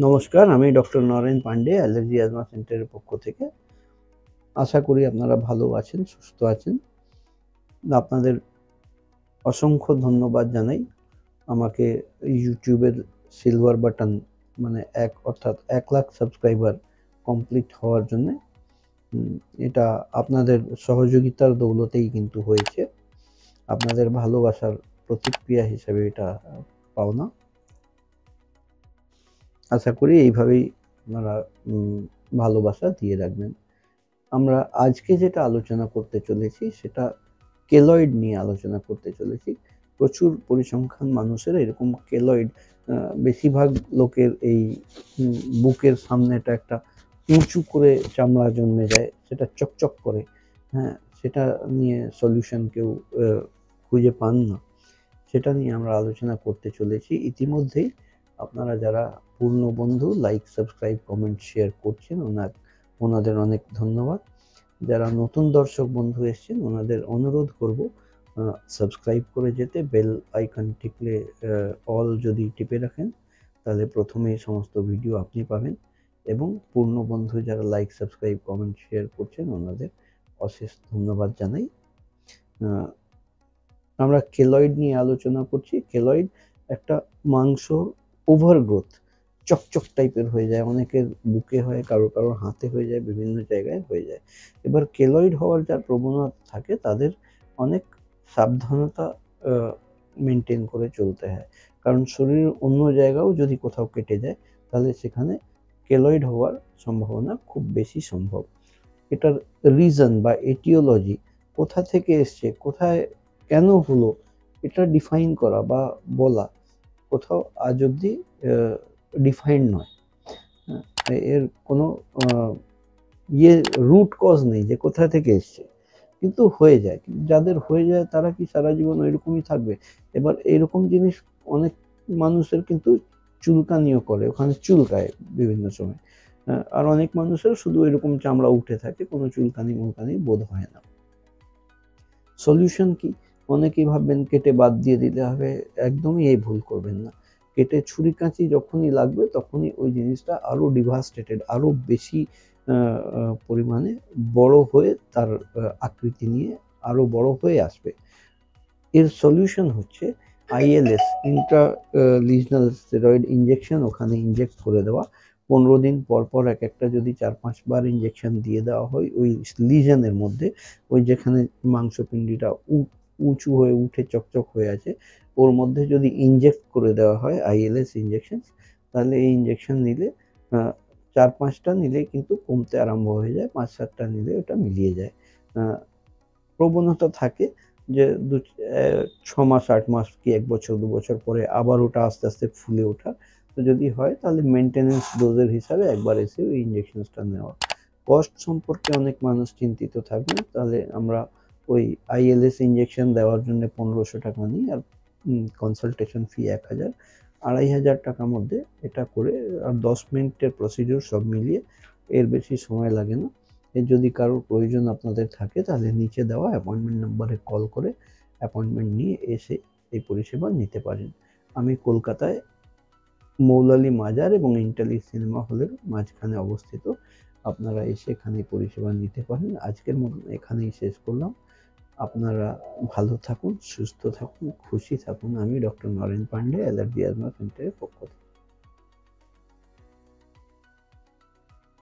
নমস্কার, আমি doctor Naren Pandey, allergy asthma সেন্টারের পক্ষ থেকে। আশা করি আপনারা ভালো আছেন, সুস্থ আছেন। আপনাদের অসংখ্য ধন্যবাদ জানাই আমাকে ইউটিউবের সিলভার বাটন মানে অর্থাৎ 1,00,000 সাবস্ক্রাইবার কমপ্লিট হওয়ার জন্যে। এটা আপনাদের সহযোগিতার দৌলতেই কিন্তু হয়েছে। আপনাদের ভালোবাসার প্রতিক্রিয়া হিসেবে এটা পাওনা। আশা করি এইভাবেই আপনারা ভালোবাসা দিয়ে রাখবেন। আমরা আজকে যেটা আলোচনা করতে চলেছি সেটা কেলয়েড নিয়ে আলোচনা করতে চলেছি। প্রচুর পরিসংখ্যান মানুষের এরকম কেলয়েড, বেশিরভাগ লোকের এই বুকের সামনেটা একটা উঁচু করে চামড়া জন্মে যায়, সেটা চকচক করে। হ্যাঁ, সেটা নিয়ে সলিউশন কেউ খুঁজে পান না। সেটা নিয়ে আমরা আলোচনা করতে চলেছি। ইতিমধ্যেই আপনারা যারা পূর্ণ বন্ধু, লাইক, সাবস্ক্রাইব, কমেন্ট, শেয়ার করছেন, ওনাদের অনেক ধন্যবাদ। যারা নতুন দর্শক বন্ধু এসছেন ওনাদের অনুরোধ করব সাবস্ক্রাইব করে যেতে, বেল আইকন টিপলে অল যদি টিপে রাখেন তাহলে প্রথমেই সমস্ত ভিডিও আপনি পাবেন। এবং পূর্ণ বন্ধু যারা লাইক, সাবস্ক্রাইব, কমেন্ট, শেয়ার করছেন ওনাদের অশেষ ধন্যবাদ জানাই। আমরা কেলয়েড নিয়ে আলোচনা করছি। কেলয়েড একটা মাংস ওভারগ্রোথ, চকচক টাইপের হয়ে যায়, অনেকের বুকে হয়, কারোর হাতে হয়ে যায়, বিভিন্ন জায়গায় হয়ে যায়। এবার কেলয়েড হওয়ার যার প্রবণতা থাকে তাদের অনেক সাবধানতা মেনটেন করে চলতে হয়, কারণ শরীরের অন্য জায়গাও যদি কোথাও কেটে যায় তাহলে সেখানে কেলয়েড হওয়ার সম্ভাবনা খুব বেশি সম্ভব। এটার রিজন বা এটিওলজি কোথা থেকে এসছে, কোথায় কেন হলো, এটা ডিফাইন করা বা বলা কোথাও আজ অব্দি ডিফাইন্ড নয়। এর কোনো রুট কজ নেই যে কোথা থেকে এসছে, কিন্তু হয়ে যায়। যাদের হয়ে যায় তারা কি সারা জীবন ওইরকমই থাকবে? এবার এইরকম জিনিস অনেক মানুষের কিন্তু চুলকানিও করে, ওখানে চুলকায় বিভিন্ন সময়। আর অনেক মানুষের শুধু এরকম চামড়া উঠে থাকে, কোনো চুলকানি বোধ হয় না। সলিউশন কি? অনেকেই ভাববেন কেটে বাদ দিয়ে দিতে হবে। একদমই এই ভুল করবেন না। কেটে ছুরি কাঁচি যখনই লাগবে তখনই ওই জিনিসটা আরো ডিভাস্টেটেড, আরো বেশি পরিমাণে বড় হয়ে তার আকৃতি নিয়ে আরো বড় হয়ে আসবে। এর সলিউশন হচ্ছে ILS, ইন্ট্রালিজনাল স্টেরয়েড ইনজেকশন। ওখানে ইনজেক্ট করে দেওয়া 15 দিন পর একটা যদি 4-5 বার ইনজেকশন দিয়ে দেওয়া হয় ওই লিজনের মধ্যে, ওই যেখানে মাংসপিণ্ডিটা উঁচু হয়ে উঠে চকচক হয়ে আছে ওর মধ্যে যদি ইনজেক্ট করে দেওয়া হয় ILS ইনজেকশন, তাহলে এই ইনজেকশন নিলে 4-5টা নিলে কিন্তু কমতে আরম্ভ হয়ে যায়, 5-7টা নিলে ওটা মিলিয়ে যায়। প্রবণতা থাকে যে 6 মাস, 8 মাস কি 1 বছর 2 বছর পরে আবার ওটা আস্তে আস্তে ফুলে ওঠা। তো যদি হয় তাহলে মেনটেন্যান্স ডোজের হিসাবে একবার এসে ওই ইনজেকশনসটা নেওয়া। কস্ট সম্পর্কে অনেক মানুষ চিন্তিত থাকবেন, তাহলে আমরা ওই ILS ইনজেকশন দেওয়ার জন্য 1500 টাকা নিই, আর কনসালটেশন ফি 1000, 2500 টাকার মধ্যে এটা করে, আর 10 মিনিটের প্রসিডিউর সব মিলিয়ে, এর বেশি সময় লাগে না। এর যদি কারোর প্রয়োজন আপনাদের থাকে তাহলে নিচে দেওয়া অ্যাপয়েন্টমেন্ট নাম্বারে কল করে অ্যাপয়েন্টমেন্ট নিয়ে এসে এই পরিষেবা নিতে পারেন। আমি কলকাতায় মৌলালি মাজার এবং ইন্টালি সিনেমা হলের মাঝখানে অবস্থিত। আপনারা এসে এখানে পরিষেবা নিতে পারেন। আজকের মতন এখানেই শেষ করলাম। আপনারা ভালো থাকুন, সুস্থ থাকুন, খুশি থাকুন। আমি doctor Naren Pandey, allergy asthma সেন্টারের পক্ষ থেকে।